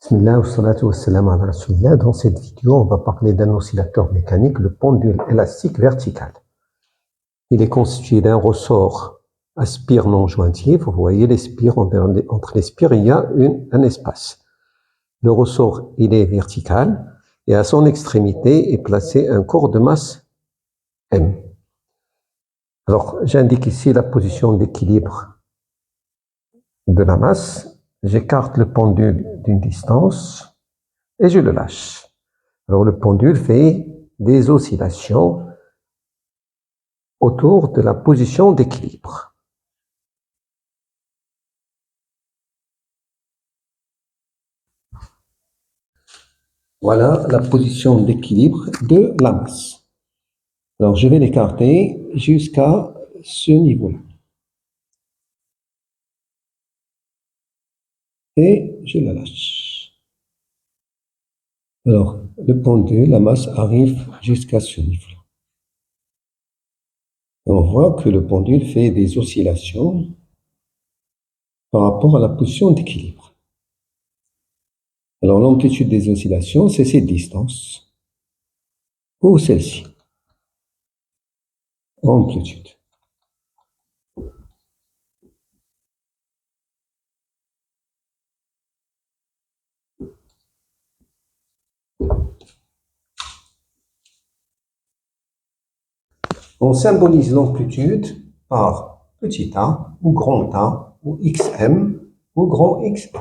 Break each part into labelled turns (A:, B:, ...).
A: Bismillah wa salatu wa salam ala rasulillah. Dans cette vidéo, on va parler d'un oscillateur mécanique, le pendule élastique vertical. Il est constitué d'un ressort à spire non jointive. Vous voyez les spires, entre les spires, il y a un espace. Le ressort, il est vertical et à son extrémité est placé un corps de masse M. Alors, j'indique ici la position d'équilibre de la masse. J'écarte le pendule d'une distance et je le lâche. Alors le pendule fait des oscillations autour de la position d'équilibre. Voilà la position d'équilibre de la masse. Alors je vais l'écarter jusqu'à ce niveau-là. Et je la lâche. Alors le pendule, la masse arrive jusqu'à ce niveau-là. On voit que le pendule fait des oscillations par rapport à la position d'équilibre. Alors l'amplitude des oscillations, c'est cette distance, ou celle-ci. Amplitude. On symbolise l'amplitude par petit a ou grand A ou xm ou grand xm.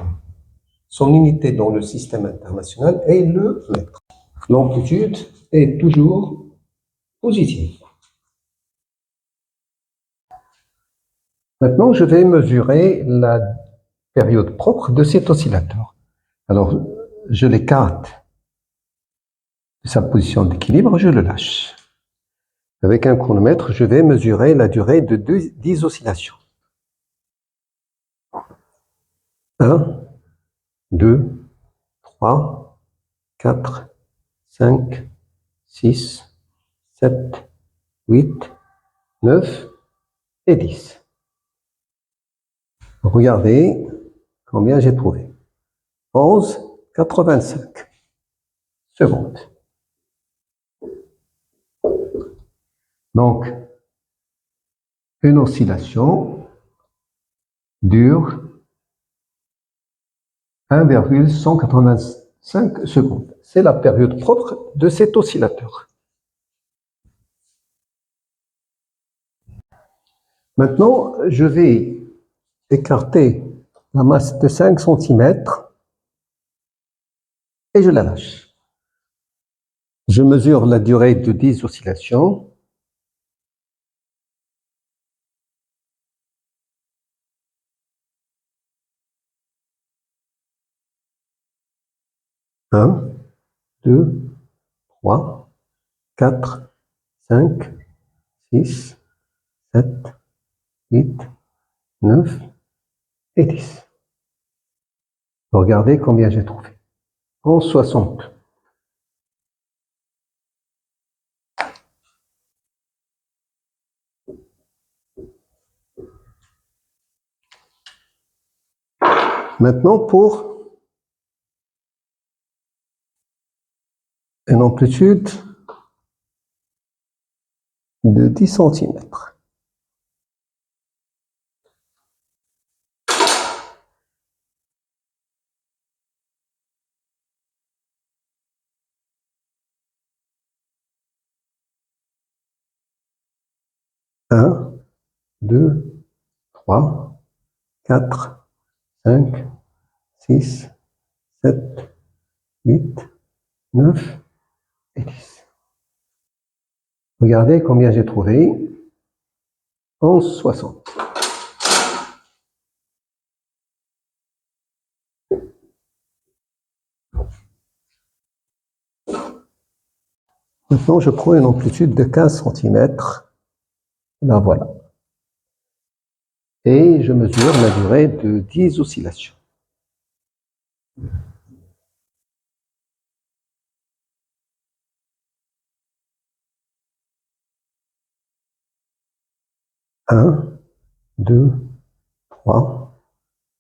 A: Son unité dans le système international est le mètre. L'amplitude est toujours positive. Maintenant, je vais mesurer la période propre de cet oscillateur. Alors, je l'écarte de sa position d'équilibre, je le lâche. Avec un chronomètre, je vais mesurer la durée de 10 oscillations. 1, 2, 3, 4, 5, 6, 7, 8, 9 et 10. Regardez combien j'ai trouvé. 11,85 secondes. Donc, une oscillation dure 1,185 secondes. C'est la période propre de cet oscillateur. Maintenant, je vais écarter la masse de 5 cm et je la lâche. Je mesure la durée de 10 oscillations. Un, 2, 3, 4, 5, 6, 7, 8, 9 et 10. Regardez combien j'ai trouvé. 11,60. Maintenant, pour une amplitude de 10 cm. Un, 2, 3, 4, 5, 6, 7, 8, 9 et 10. Regardez combien j'ai trouvé. 11,60. Maintenant, je prends une amplitude de 15 cm. La voilà. Et je mesure la durée de 10 oscillations. Un, 2, 3,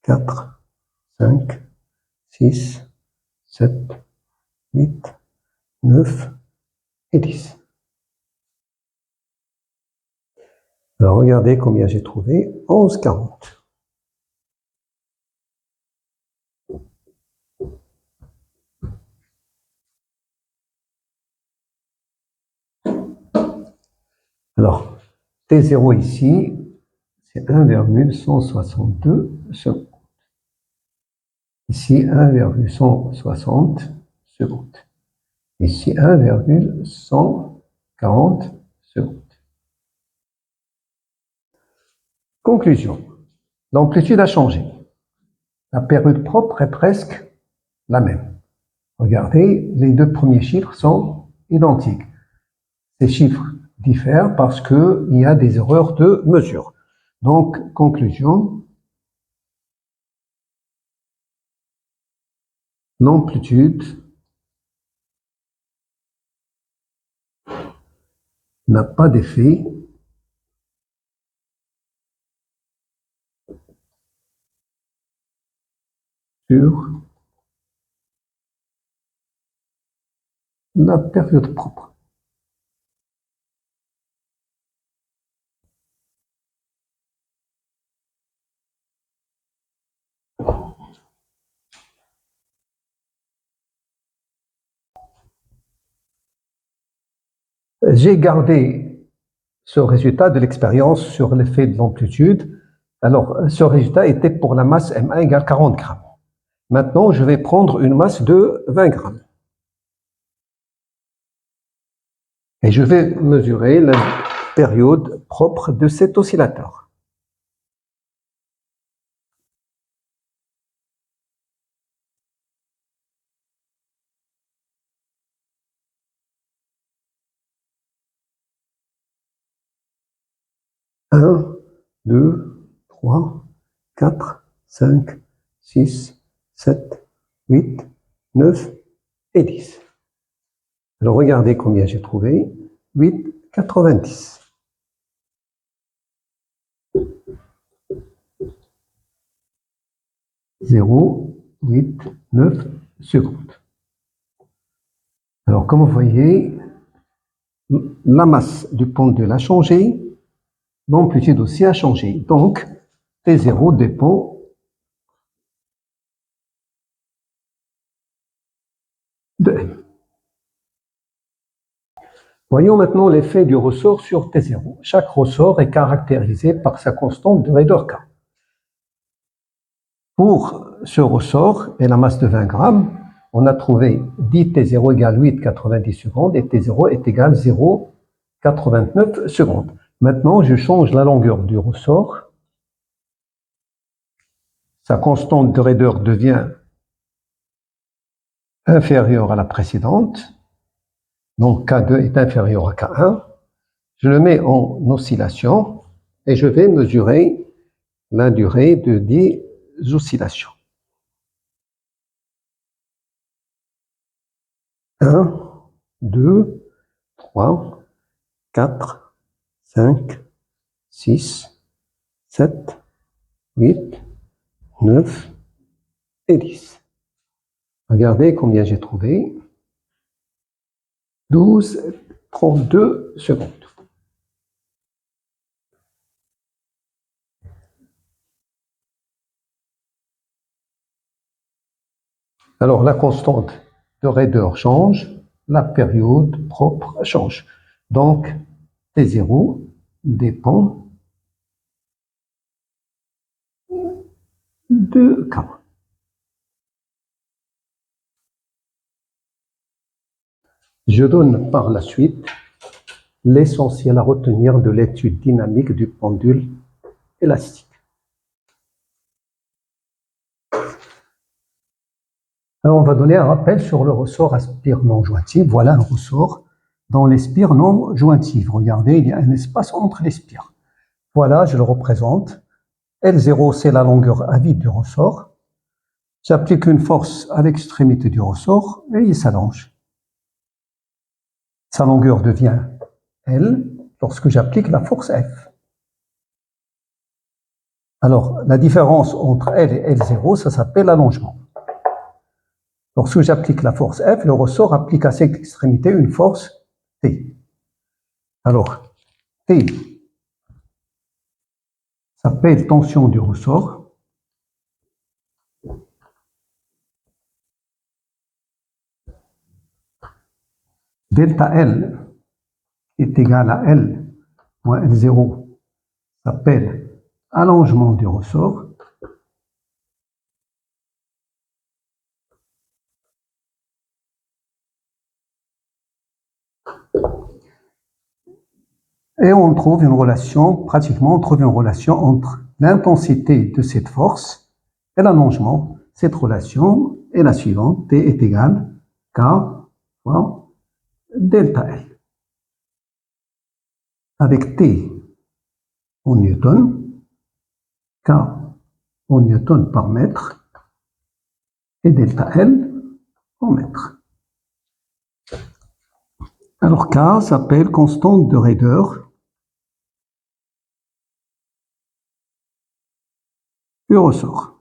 A: 4, 5, 6, 7, 8, 9 et 10. Alors, regardez combien j'ai trouvé. 11, 40. Alors, T0 ici, c'est 1,162 secondes. Ici, 1,160 secondes. Ici, 1,140 secondes. Conclusion. L'amplitude a changé. La période propre est presque la même. Regardez, les deux premiers chiffres sont identiques. Ces chiffres diffèrent parce qu'il y a des erreurs de mesure. Donc, conclusion, l'amplitude n'a pas d'effet sur la période propre. J'ai gardé ce résultat de l'expérience sur l'effet de l'amplitude. Alors, ce résultat était pour la masse M1 égale 40 grammes. Maintenant, je vais prendre une masse de 20 grammes. Et je vais mesurer la période propre de cet oscillateur. Un, 2, 3, 4, 5, 6, 7, 8, 9 et 10. Alors regardez combien j'ai trouvé. 8,90. Zéro, 8, 9 secondes. Alors comme vous voyez, la masse du pendule a changé, l'amplitude aussi a changé. Donc, T0 dépend de M. Voyons maintenant l'effet du ressort sur T0. Chaque ressort est caractérisé par sa constante de Reidorka. Pour ce ressort et la masse de 20 grammes, on a trouvé 10 T0 égale 8,90 secondes et T0 est égal 0,89 secondes. Maintenant, je change la longueur du ressort. Sa constante de raideur devient inférieure à la précédente. Donc K2 est inférieur à K1. Je le mets en oscillation et je vais mesurer la durée de 10 oscillations. 1, 2, 3, 4, 5, 6, 7, 8, 9 et 10. Regardez combien j'ai trouvé. 12, 32 secondes. Alors la constante de raideur change, la période propre change. Donc T0 dépend de K. Je donne par la suite l'essentiel à retenir de l'étude dynamique du pendule élastique. Alors on va donner un rappel sur le ressort à spire non jointive. Voilà un ressort dans les spires non jointives. Regardez, il y a un espace entre les spires. Voilà, je le représente. L0, c'est la longueur à vide du ressort. J'applique une force à l'extrémité du ressort et il s'allonge. Sa longueur devient L lorsque j'applique la force F. Alors, la différence entre L et L0, ça s'appelle l'allongement. Lorsque j'applique la force F, le ressort applique à cette extrémité une force T. Alors, T s'appelle tension du ressort. Delta L est égal à L moins L0 s'appelle allongement du ressort. Et on trouve une relation, pratiquement on trouve une relation entre l'intensité de cette force et l'allongement. Cette relation est la suivante, T est égal à K fois delta L. Avec T en newton, K en newton par mètre, et delta L en mètre. Alors K s'appelle constante de raideur du ressort.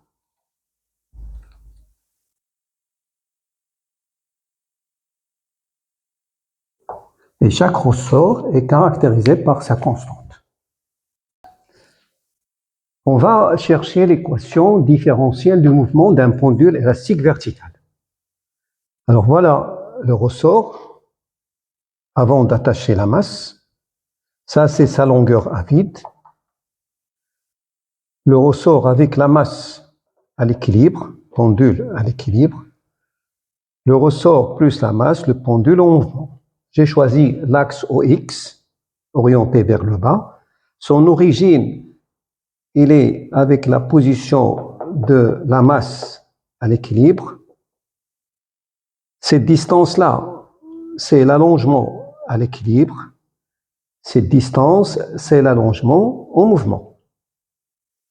A: Et chaque ressort est caractérisé par sa constante. On va chercher l'équation différentielle du mouvement d'un pendule élastique vertical. Alors voilà le ressort avant d'attacher la masse. Ça, c'est sa longueur à vide. Le ressort avec la masse à l'équilibre, pendule à l'équilibre. Le ressort plus la masse, le pendule en mouvement. J'ai choisi l'axe OX, orienté vers le bas. Son origine, il est avec la position de la masse à l'équilibre. Cette distance-là, c'est l'allongement à l'équilibre. Cette distance, c'est l'allongement en mouvement.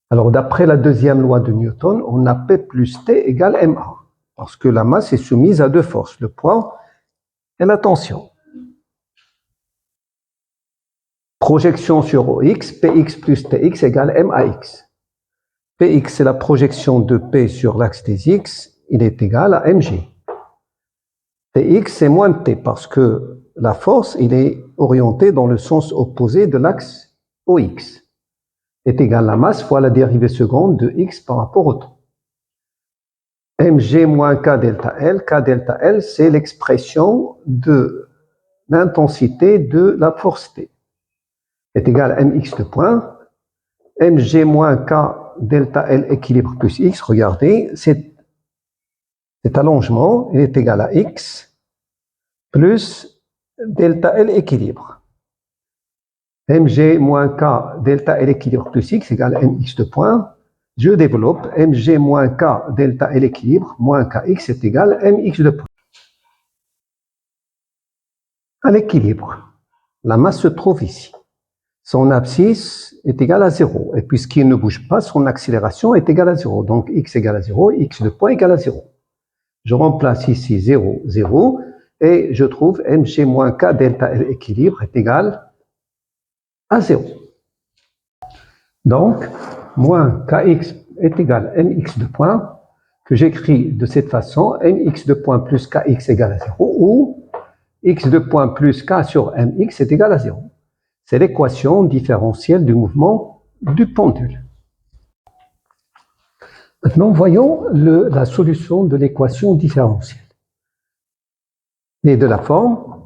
A: Alors, d'après la deuxième loi de Newton, on a P plus T égale MA, parce que la masse est soumise à deux forces, le poids et la tension. Projection sur OX, Px plus Tx égale MAX. Px, c'est la projection de P sur l'axe des X, il est égal à mg. Tx, c'est moins T, parce que la force, il est orientée dans le sens opposé de l'axe OX. Est égal à la masse fois la dérivée seconde de x par rapport au temps. mg moins k delta L, c'est l'expression de l'intensité de la force T. Est égal à mx de point. mg moins k delta L équilibre plus x, regardez, cet allongement il est égal à x plus delta L équilibre. mg moins k delta L équilibre plus x égale à mx de point. Je développe mg moins k delta L équilibre moins kx est égal à mx de point. À l'équilibre, la masse se trouve ici. Son abscisse est égale à 0. Et puisqu'il ne bouge pas, son accélération est égale à 0. Donc x égale à 0, x de point égale à 0. Je remplace ici 0, 0. Et je trouve mg moins k delta L équilibre est égal à 0. Donc, moins kx est égal à mx de point, que j'écris de cette façon, mx de point plus kx égale à 0, ou x de point plus k sur mx est égal à 0. C'est l'équation différentielle du mouvement du pendule. Maintenant, voyons la solution de l'équation différentielle. Elle est de la forme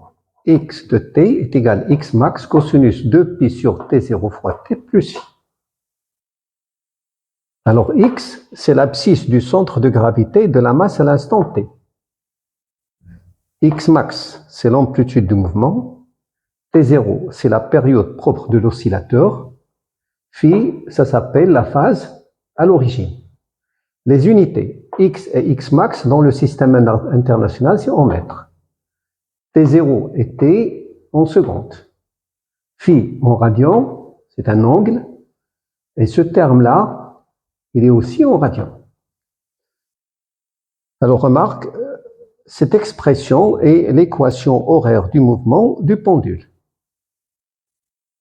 A: x de t est égal à x max cosinus 2pi sur t0 fois t plus phi. Alors x, c'est l'abscisse du centre de gravité de la masse à l'instant t. X max, c'est l'amplitude du mouvement. T0, c'est la période propre de l'oscillateur. Phi, ça s'appelle la phase à l'origine. Les unités x et x max dans le système international, c'est en mètres. T0 et t en secondes. Phi en radian, c'est un angle. Et ce terme-là, il est aussi en radian. Alors remarque, cette expression est l'équation horaire du mouvement du pendule.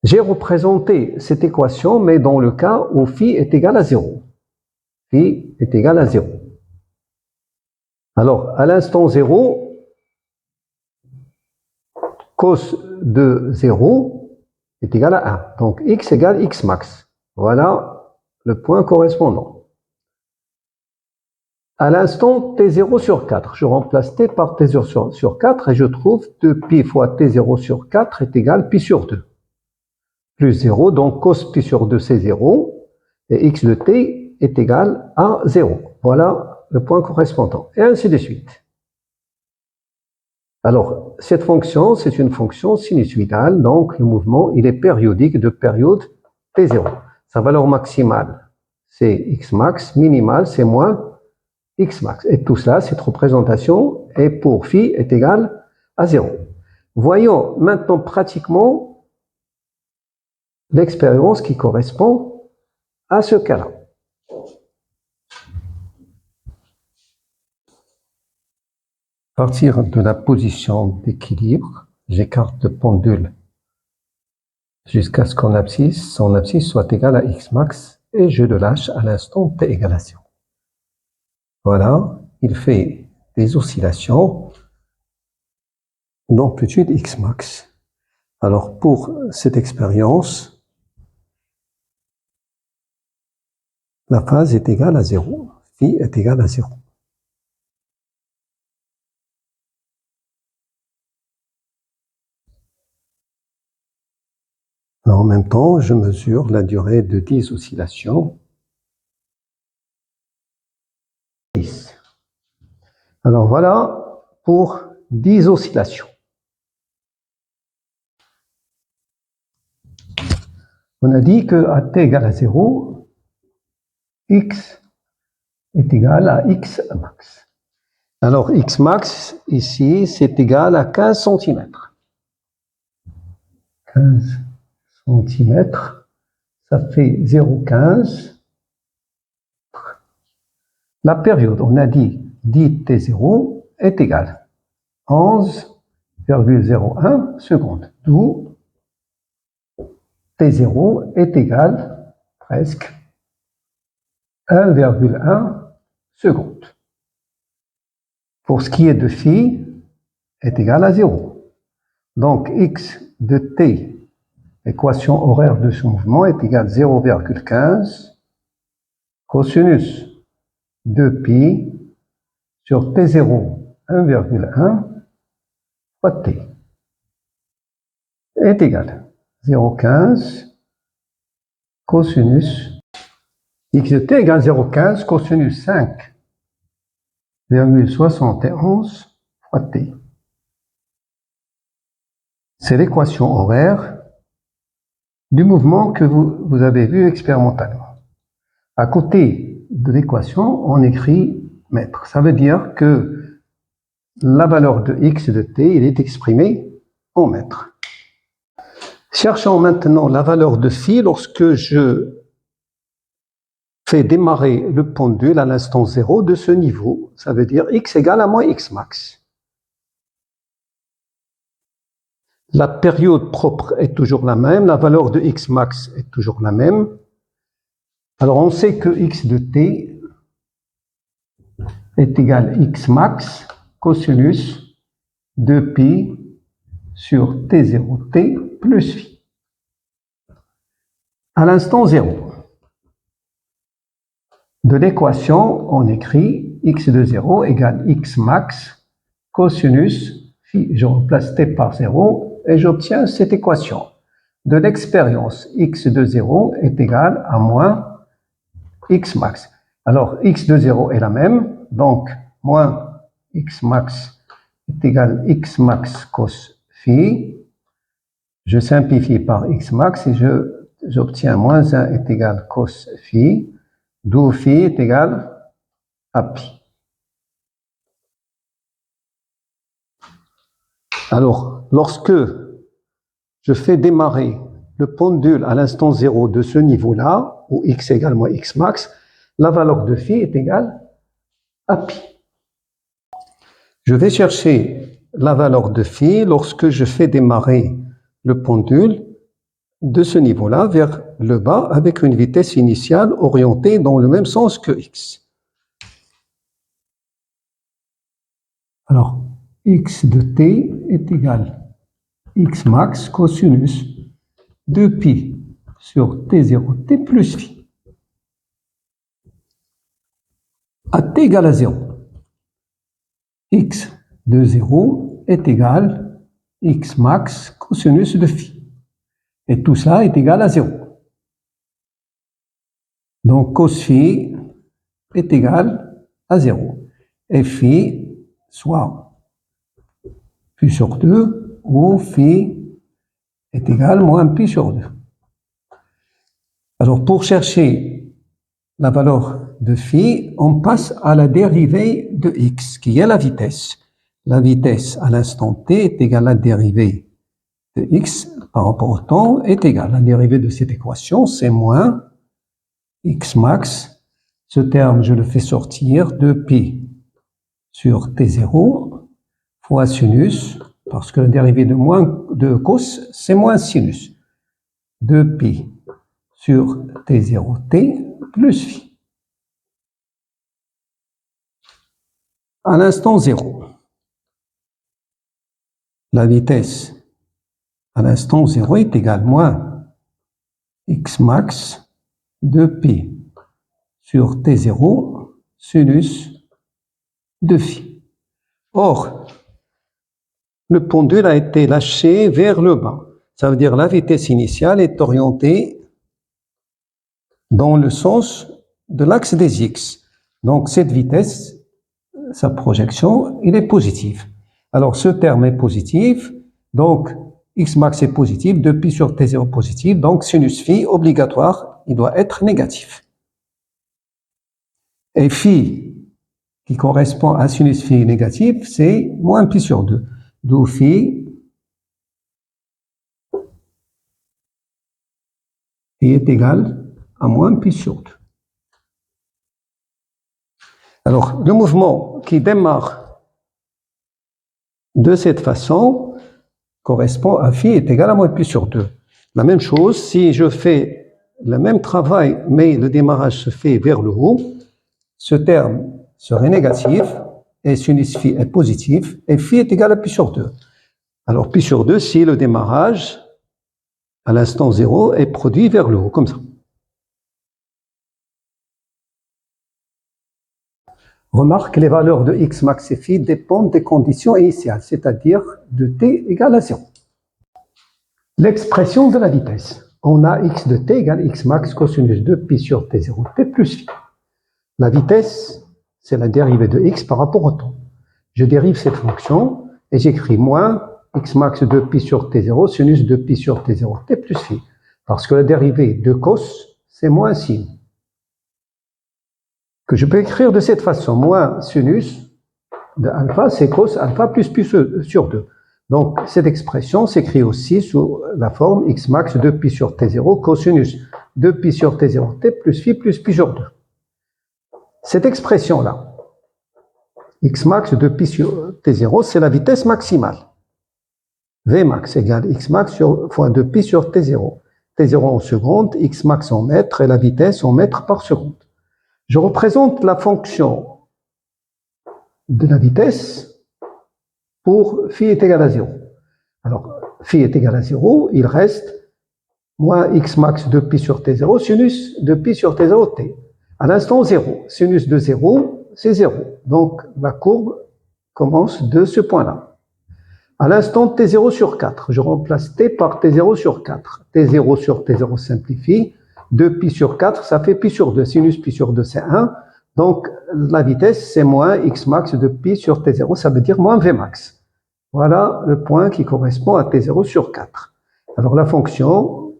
A: J'ai représenté cette équation, mais dans le cas où phi est égal à 0. Phi est égal à 0. Alors, à l'instant 0, cos de 0 est égal à 1. Donc, x égale x max. Voilà le point correspondant. À l'instant t0 sur 4, je remplace t par t0 sur 4 et je trouve 2pi fois t0 sur 4 est égal à pi sur 2. Plus 0, donc cos pi sur 2 c'est 0 et x de t est égal à 0. Voilà le point correspondant et ainsi de suite. Alors, cette fonction, c'est une fonction sinusoïdale, donc le mouvement, il est périodique de période t0. Sa valeur maximale, c'est x max, minimale, c'est moins x max. Et tout cela, cette représentation, est pour phi est égale à 0. Voyons maintenant pratiquement l'expérience qui correspond à ce cas-là. À partir de la position d'équilibre, j'écarte le pendule jusqu'à ce son abscisse soit égal à x max et je le lâche à l'instant t égale à 0. Voilà, il fait des oscillations d'amplitude x max. Alors pour cette expérience, la phase est égale à 0, phi est égal à 0. En même temps, je mesure la durée de 10 oscillations. 10. Alors voilà pour 10 oscillations. On a dit que à t égale à 0, x est égal à x max. Alors x max, ici, c'est égal à 15 cm. 15 cm, ça fait 0,15. La période, on a dit t0 est égale à 11,01 secondes, d'où t0 est égal presque 1,1 seconde. Pour ce qui est de phi, est égal à 0. Donc x de t, l'équation horaire de ce mouvement, est égale à 0,15 cosinus de pi sur t0 1,1 fois t est égal à 0,15 cosinus x de t égale 0,15 cosinus 5,71 fois t. C'est l'équation horaire du mouvement que vous avez vu expérimentalement. À côté de l'équation, on écrit mètre. Ça veut dire que la valeur de x de t, il est exprimé en mètres. Cherchons maintenant la valeur de phi lorsque je fais démarrer le pendule à l'instant 0 de ce niveau. Ça veut dire x égale à moins x max. La période propre est toujours la même, la valeur de x max est toujours la même. Alors on sait que x de t est égal à x max cosinus de pi sur t0t plus phi. À l'instant 0 de l'équation, on écrit x de 0 égale x max cosinus phi. Je remplace t par 0 et j'obtiens cette équation. De l'expérience, x de 0 est égal à moins x max. Alors, x de 0 est la même, donc moins x max est égal à x max cos phi. Je simplifie par x max et j'obtiens moins 1 est égal à cos phi, d'où phi est égal à pi. Alors, lorsque je fais démarrer le pendule à l'instant 0 de ce niveau-là, où x égale moins x max, la valeur de phi est égale à pi. Je vais chercher la valeur de phi lorsque je fais démarrer le pendule de ce niveau-là vers le bas avec une vitesse initiale orientée dans le même sens que x. Alors, x de t est égal x max cosinus de pi sur t0t plus phi. À t égale à 0, x de 0 est égal x max cosinus de phi. Et tout ça est égal à 0. Donc, cos phi est égal à 0. Et phi, soit pi sur 2, ou phi est égal à moins pi sur 2. Alors, pour chercher la valeur de phi, on passe à la dérivée de x, qui est la vitesse. La vitesse à l'instant t est égale à la dérivée de x par rapport au temps est égale. La dérivée de cette équation, c'est moins x max. Ce terme, je le fais sortir de pi sur t0 fois sinus, parce que la dérivée de cos, c'est moins sinus, de pi sur t0t plus phi. À l'instant 0, la vitesse à l'instant 0 est égale moins x max de pi sur t0 sinus de phi. Or, le pendule a été lâché vers le bas. Ça veut dire que la vitesse initiale est orientée dans le sens de l'axe des x. Donc, cette vitesse, sa projection, il est positive. Alors, ce terme est positif. Donc, x max est positif, 2 pi sur t0 positif. Donc, sinus phi, obligatoire, il doit être négatif. Et phi, qui correspond à sinus phi négatif, c'est moins pi sur 2. D'où phi est égal à moins pi sur 2. Alors, le mouvement qui démarre de cette façon correspond à phi est égal à moins pi sur 2. La même chose, si je fais le même travail, mais le démarrage se fait vers le haut, ce terme serait négatif, et sinus phi est positif, et phi est égal à pi sur 2. Alors, pi sur 2, si le démarrage, à l'instant 0, est produit vers le haut, comme ça. Remarque que les valeurs de x max et phi dépendent des conditions initiales, c'est-à-dire de t égale à 0. L'expression de la vitesse. On a x de t égale x max cosinus de pi sur t0 t plus phi. La vitesse, c'est la dérivée de x par rapport au temps. Je dérive cette fonction et j'écris moins x max de pi sur t0 sinus de pi sur t0 t plus phi. Parce que la dérivée de cos, c'est moins sin. Que je peux écrire de cette façon, moins sinus de alpha, c'est cos alpha plus pi sur 2. Donc, cette expression s'écrit aussi sous la forme x max de pi sur t0 cosinus de pi sur t0 t plus pi sur 2. Cette expression-là, x max de pi sur t0, c'est la vitesse maximale. V max égale x max fois 2 pi sur t0. t0 en seconde, x max en mètres et la vitesse en mètres par seconde. Je représente la fonction de la vitesse pour phi est égal à 0. Alors, phi est égal à 0, il reste moins x max de pi sur t0 sinus de pi sur t0 t. À l'instant 0, sinus de 0, c'est 0. Donc, la courbe commence de ce point-là. À l'instant t0 sur 4, je remplace t par t0 sur 4. t0 sur t0 simplifie. 2 pi sur 4, ça fait pi sur 2. Sinus pi sur 2, c'est 1. Donc, la vitesse, c'est moins x max de pi sur t0, ça veut dire moins v max. Voilà le point qui correspond à t0 sur 4. Alors, la fonction,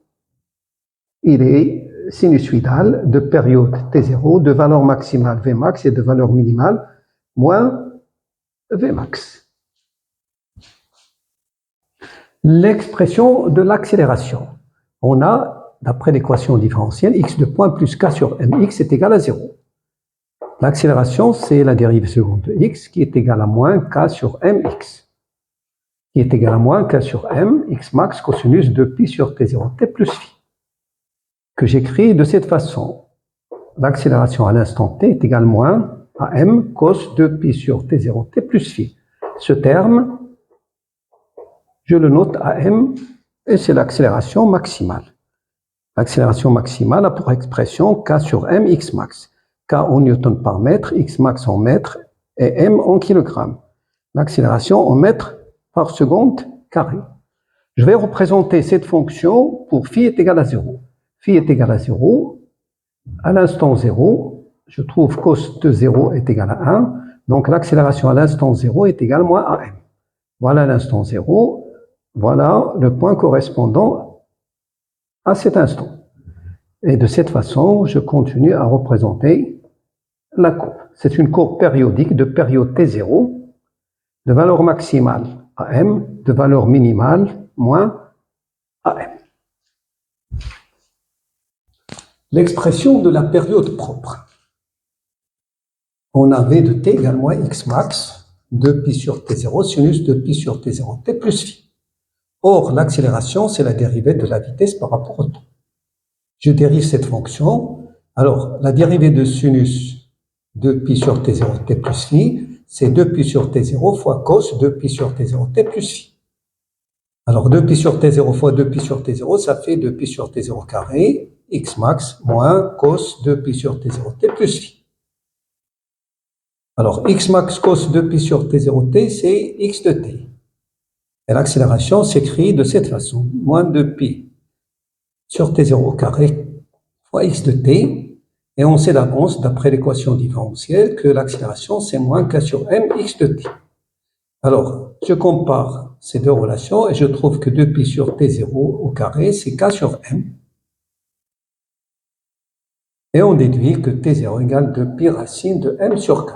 A: il est sinusoïdal de période t0, de valeur maximale v max et de valeur minimale moins v max. L'expression de l'accélération. On a, d'après l'équation différentielle, x de point plus k sur mx est égal à 0. L'accélération, c'est la dérivée seconde de x qui est égale à moins k sur mx, qui est égal à moins k sur m, x max cosinus de pi sur t0 t plus phi, que j'écris de cette façon. L'accélération à l'instant t est égale à moins à m cos de pi sur t0 t plus phi. ce terme, je le note AM, et c'est l'accélération maximale. L'accélération maximale a pour expression K sur M x max. K en newton par mètre, x max en mètres, et M en kilogrammes. L'accélération en mètres par seconde carré. Je vais représenter cette fonction pour phi est égal à 0. Phi est égal à 0. À l'instant 0, je trouve cos de 0 est égal à 1. Donc l'accélération à l'instant 0 est égale moins à m. Voilà l'instant 0. Voilà le point correspondant à cet instant. Et de cette façon, je continue à représenter la courbe. C'est une courbe périodique de période t0, de valeur maximale à m, de valeur minimale moins à m. L'expression de la période propre. On avait de t égale moins x max, 2pi sur t0, sinus de pi sur t0, t plus phi. Or, l'accélération, c'est la dérivée de la vitesse par rapport au temps. Je dérive cette fonction. Alors, la dérivée de sinus de pi sur t0, t plus phi, c'est 2pi sur t0 fois cos 2pi sur t0, t plus phi. Alors, 2pi sur t0 fois 2pi sur t0, ça fait 2pi sur t0 carré, x max, moins cos 2pi sur t0, t plus phi. Alors, x max cos 2pi sur t0t, c'est x de t. Et l'accélération s'écrit de cette façon, moins 2pi sur t0 au carré fois x de t. Et on sait d'avance, d'après l'équation différentielle, que l'accélération, c'est moins k sur m x de t. Alors, je compare ces deux relations et je trouve que 2pi sur t0 au carré, c'est k sur m. Et on déduit que t0 égale 2pi racine de m sur k.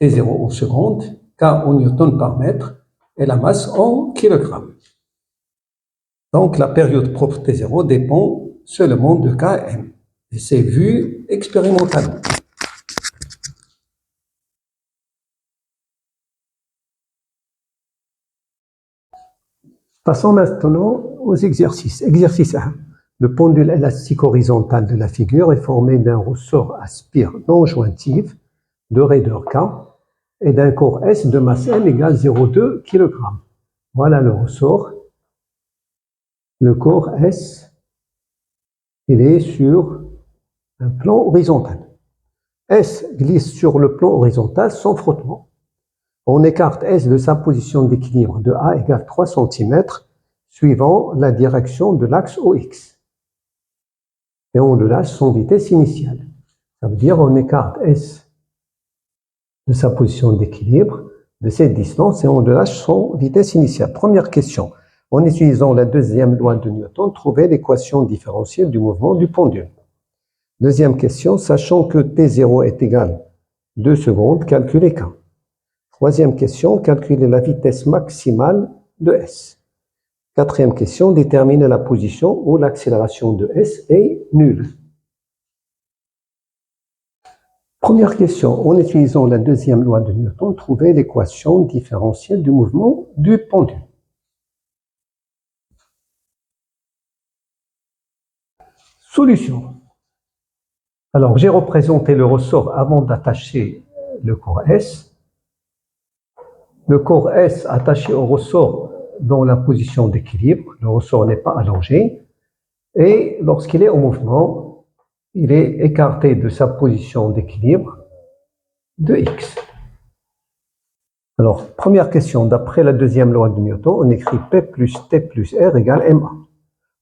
A: t0 en seconde, k en newton par mètre, et la masse en kilogrammes. Donc, la période propre t0 dépend seulement de k et m. Et c'est vu expérimentalement. Passons maintenant aux exercices. Exercice 1. Le pendule élastique horizontal de la figure est formé d'un ressort à spire non jointive de raideur K et d'un corps S de masse M égale 0,2 kg. Voilà le ressort. Le corps S, il est sur un plan horizontal. S glisse sur le plan horizontal sans frottement. On écarte S de sa position d'équilibre de A égale 3 cm suivant la direction de l'axe OX. Et on le lâche sans vitesse initiale. Ça veut dire on écarte S de sa position d'équilibre de cette distance et on le lâche sans vitesse initiale. Première question. En utilisant la deuxième loi de Newton, trouvez l'équation différentielle du mouvement du pendule. Deuxième question. Sachant que T0 est égal 2 secondes, calculez K. Troisième question, calculer la vitesse maximale de S. Quatrième question, déterminer la position où l'accélération de S est nulle. Première question, en utilisant la deuxième loi de Newton, trouver l'équation différentielle du mouvement du pendule. Solution. Alors, j'ai représenté le ressort avant d'attacher le corps S. Le corps S attaché au ressort dans la position d'équilibre, le ressort n'est pas allongé, et lorsqu'il est en mouvement, il est écarté de sa position d'équilibre de x. Alors, première question, d'après la deuxième loi de Newton, on écrit P plus T plus R égale MA.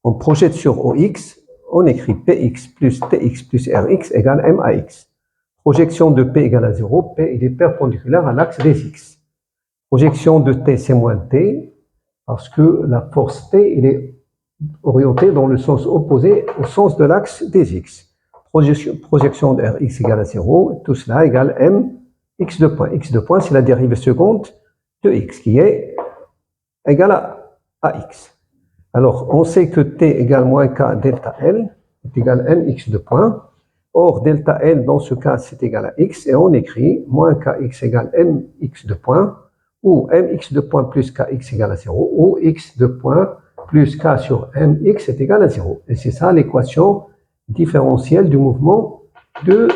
A: On projette sur OX, on écrit Px plus Tx plus Rx égale MAX. Projection de P égale à 0, P il est perpendiculaire à l'axe des x. Projection de T, c'est moins T, parce que la force T, il est orientée dans le sens opposé au sens de l'axe des x. Projection de Rx égale à 0, tout cela égale M, x de point. X de point, c'est la dérivée seconde de x, qui est égale à x. Alors, on sait que T égale moins K delta L est égal à Mx de point. Or, delta L, dans ce cas, c'est égal à x, et on écrit moins Kx égale Mx de point, ou Mx de point plus Kx égale à 0, ou x de point plus K sur Mx est égal à 0. Et c'est ça l'équation différentielle du mouvement de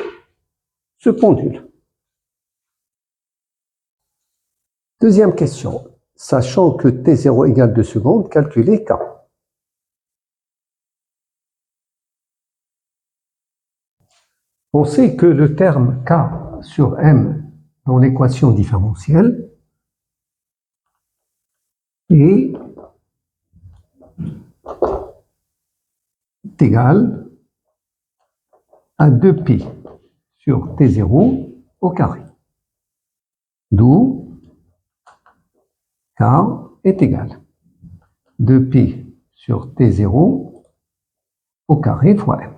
A: ce pendule. Deuxième question. Sachant que t0 égale 2 secondes, calculez k. On sait que le terme k sur m dans l'équation différentielle est égal à 2pi sur t0 au carré. D'où k est égal 2pi sur t0 au carré fois m.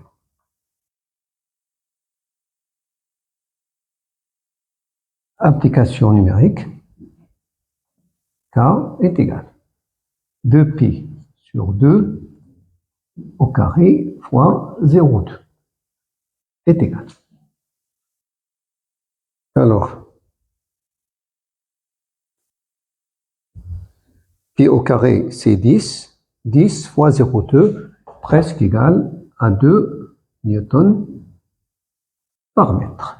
A: Application numérique, k est égal 2pi sur 2 au carré fois 0,2 est égal. Alors, pi au carré, c'est 10. 10 fois 0,2, presque égal à 2 newtons par mètre.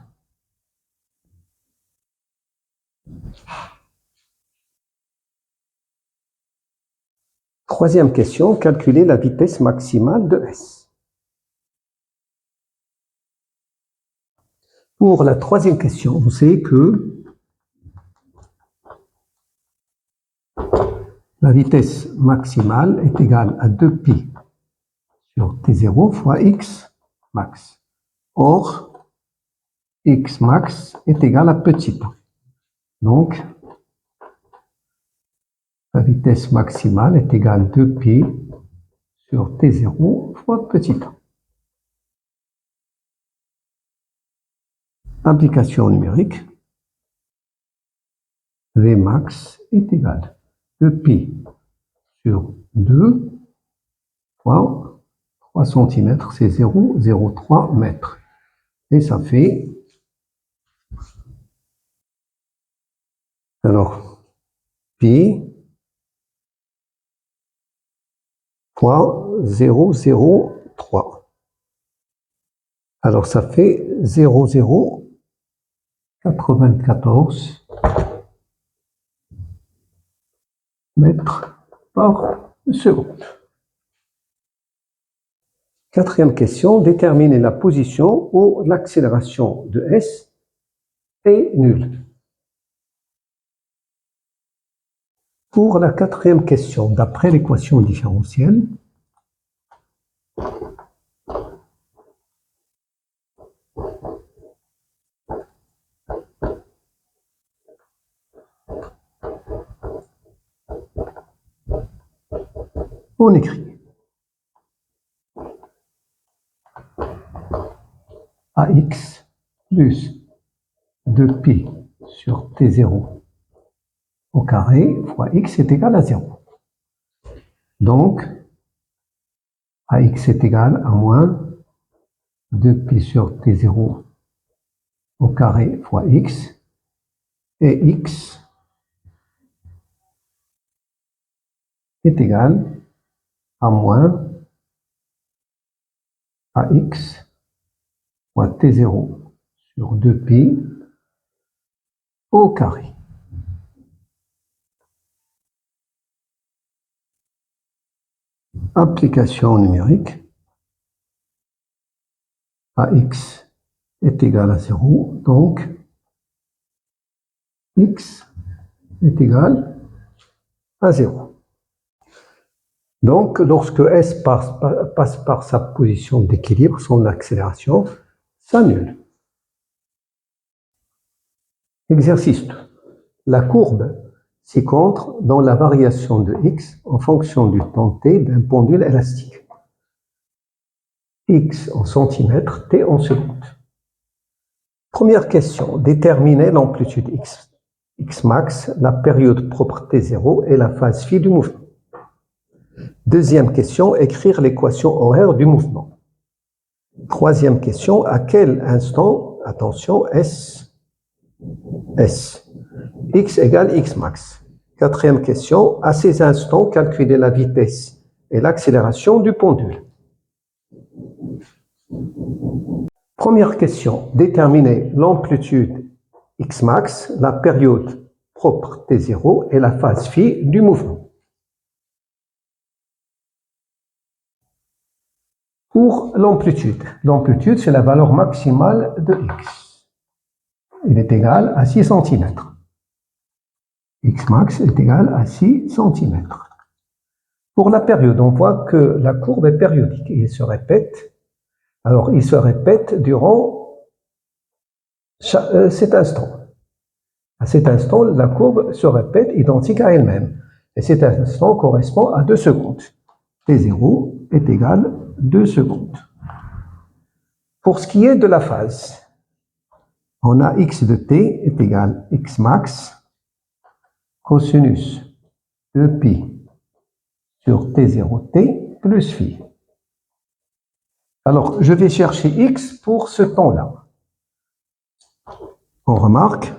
A: Troisième question, calculer la vitesse maximale de S. Pour la troisième question, vous savez que la vitesse maximale est égale à 2pi sur t0 fois x max. Or, x max est égal à petit temps. Donc, la vitesse maximale est égale à 2pi sur t0 fois petit temps. Application numérique, Vmax est égal à 2pi sur 2 fois 3 cm, c'est 0,03 mètres. Et ça fait, alors, pi fois 0,03. Alors, ça fait 0,094 mètres par seconde. Quatrième question, déterminer la position où l'accélération de S est nulle. Pour la quatrième question, d'après l'équation différentielle, on écrit AX plus 2pi sur T0 au carré fois X est égal à 0. Donc, AX est égal à moins 2pi sur T0 au carré fois X, et X est égal à moins AX fois T0 sur 2pi au carré. Application numérique, AX est égal à 0, donc X est égal à 0. Donc, lorsque S passe par sa position d'équilibre, son accélération s'annule. Exercice 2. La courbe s'y contre dans la variation de X en fonction du temps T d'un pendule élastique. X en centimètres, T en secondes. Première question, déterminer l'amplitude X. X max, la période propre T0 et la phase phi du mouvement. Deuxième question, écrire l'équation horaire du mouvement. Troisième question, à quel instant, attention, S, X égale X max. Quatrième question, à ces instants, calculer la vitesse et l'accélération du pendule. Première question, déterminer l'amplitude X max, la période propre T0 est la phase phi du mouvement. Pour l'amplitude, c'est la valeur maximale de x. Il est égal à 6 cm. X max est égal à 6 cm. Pour la période, on voit que la courbe est périodique. Il se répète. Alors, il se répète durant cet instant. À cet instant, la courbe se répète identique à elle-même. Et cet instant correspond à 2 secondes. T0 est égal à 2 secondes. Pour ce qui est de la phase, on a x de t est égal à x max cosinus de pi sur t0t plus phi. Alors, je vais chercher x pour ce temps-là. On remarque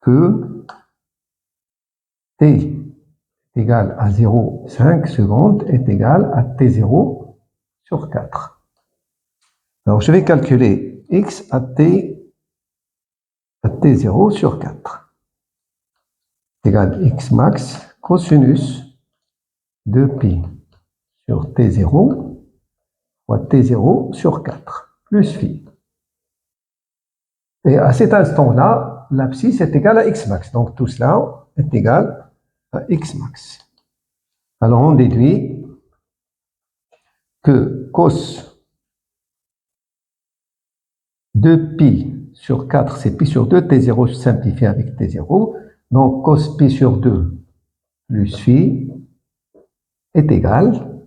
A: que t est égal à 0,5 secondes est égal à t0 sur 4. Alors, je vais calculer x à t0 sur 4. C'est égal à x max cosinus de pi sur t0 fois t0 sur 4 plus phi. Et à cet instant-là, l'abscisse est égale à x max. Donc tout cela est égal à x max. Alors on déduit que cos de pi sur 4, c'est pi sur 2, t0 simplifié avec t0. Donc cos pi sur 2 plus phi est égal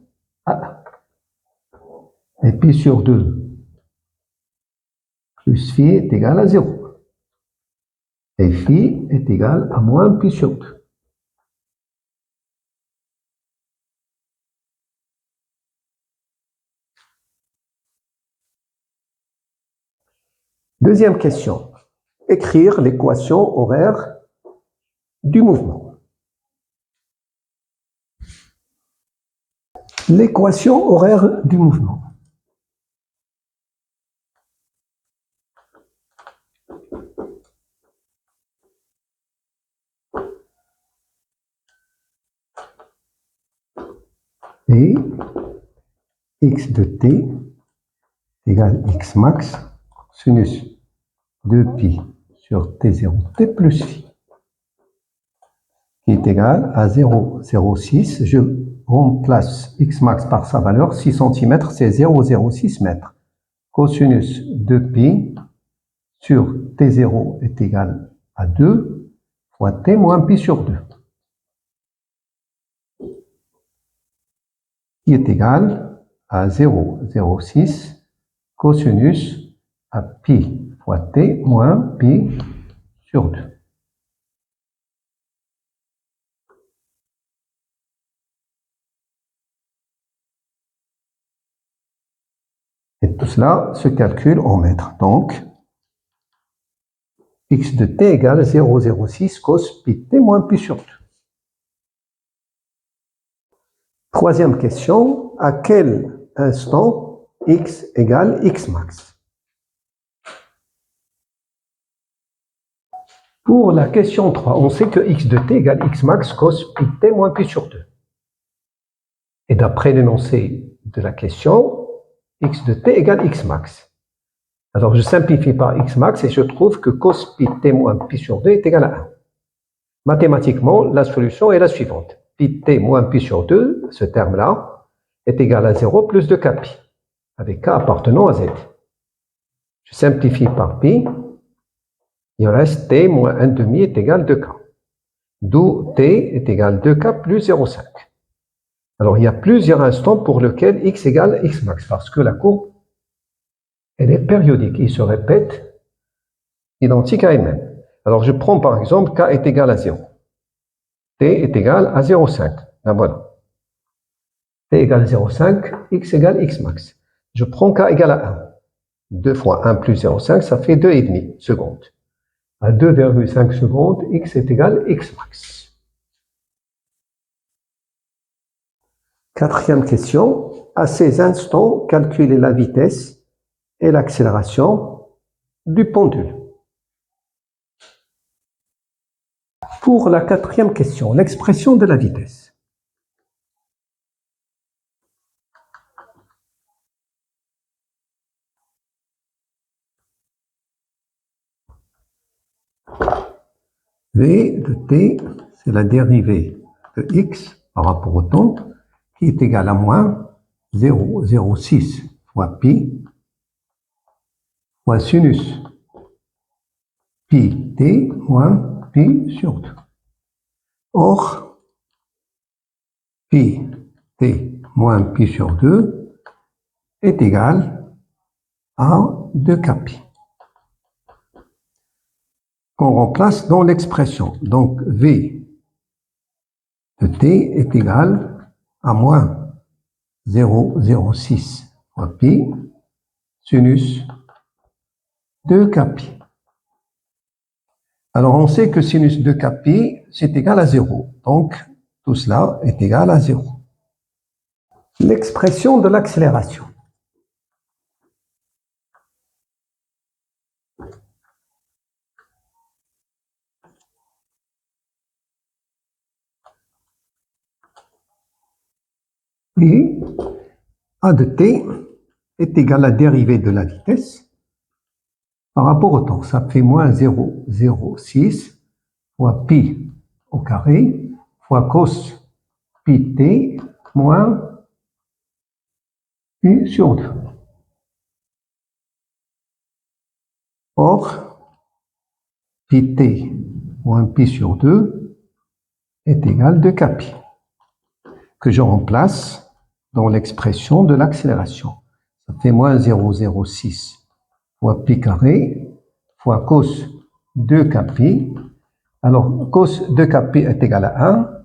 A: à 1. Et pi sur 2 plus phi est égal à 0. Et phi est égal à moins pi sur 2. Deuxième question. Écrire l'équation horaire du mouvement. L'équation horaire du mouvement. Et x de t égale x max sinus de pi sur t0t plus phi, qui est égal à 0,06. Je remplace x max par sa valeur, 6 cm, c'est 0,06 mètres. Cosinus de pi sur t0 est égal à 2 fois t moins pi sur 2, qui est égal à 0,06 cosinus à pi fois t moins pi sur 2. Et tout cela se calcule en mètres. Donc, x de t égale 0,06 cos pi t moins pi sur 2. Troisième question, à quel instant x égale x max? Pour la question 3, on sait que x de t égale x max cos pi t moins pi sur 2. Et d'après l'énoncé de la question, x de t égale x max. Alors je simplifie par x max et je trouve que cos pi t moins pi sur 2 est égal à 1. Mathématiquement, la solution est la suivante. Pi t moins pi sur 2, ce terme-là, est égal à 0 plus 2 k pi, avec k appartenant à z. Je simplifie par pi, il reste t moins 1 demi est égal à 2k. D'où t est égal à 2k plus 0,5. Alors il y a plusieurs instants pour lesquels x égale x max, parce que la courbe, elle est périodique, il se répète identique à elle-même. Alors je prends par exemple k est égal à 0. T est égal à 0,5. Là voilà. T égale 0,5, x égale x max. Je prends k égale à 1. 2 fois 1 plus 0,5, ça fait 2,5 secondes. À 2,5 secondes, x est égal à x max. Quatrième question. À ces instants, calculez la vitesse et l'accélération du pendule. Pour la quatrième question, l'expression de la vitesse. V de t, c'est la dérivée de x par rapport au temps, qui est égale à moins 0,06 fois pi fois sinus pi t moins pi sur 2. Or, pi t moins pi sur 2 est égal à 2kpi. Qu'on remplace dans l'expression. Donc, v de t est égal à moins 0,06 fois pi sinus 2kpi. Alors, on sait que sinus 2kpi, c'est égal à 0. Donc, tout cela est égal à 0. L'expression de l'accélération. Et a de t est égal à la dérivée de la vitesse par rapport au temps. Ça fait moins 0,06 fois pi au carré fois cos pi t moins pi sur 2. Or, pi t moins pi sur 2 est égal à 2kpi, que je remplace dans l'expression de l'accélération. Ça fait moins 0,06 fois pi carré fois cos 2kpi. Alors, cos 2kpi est égal à 1,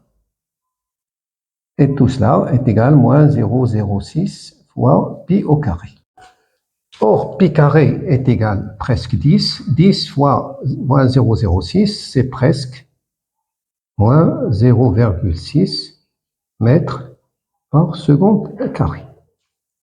A: et tout cela est égal à moins 0,06 fois pi au carré. Or, pi carré est égal à presque 10. 10 fois moins 0,06, c'est presque moins 0,6 mètres par seconde carré.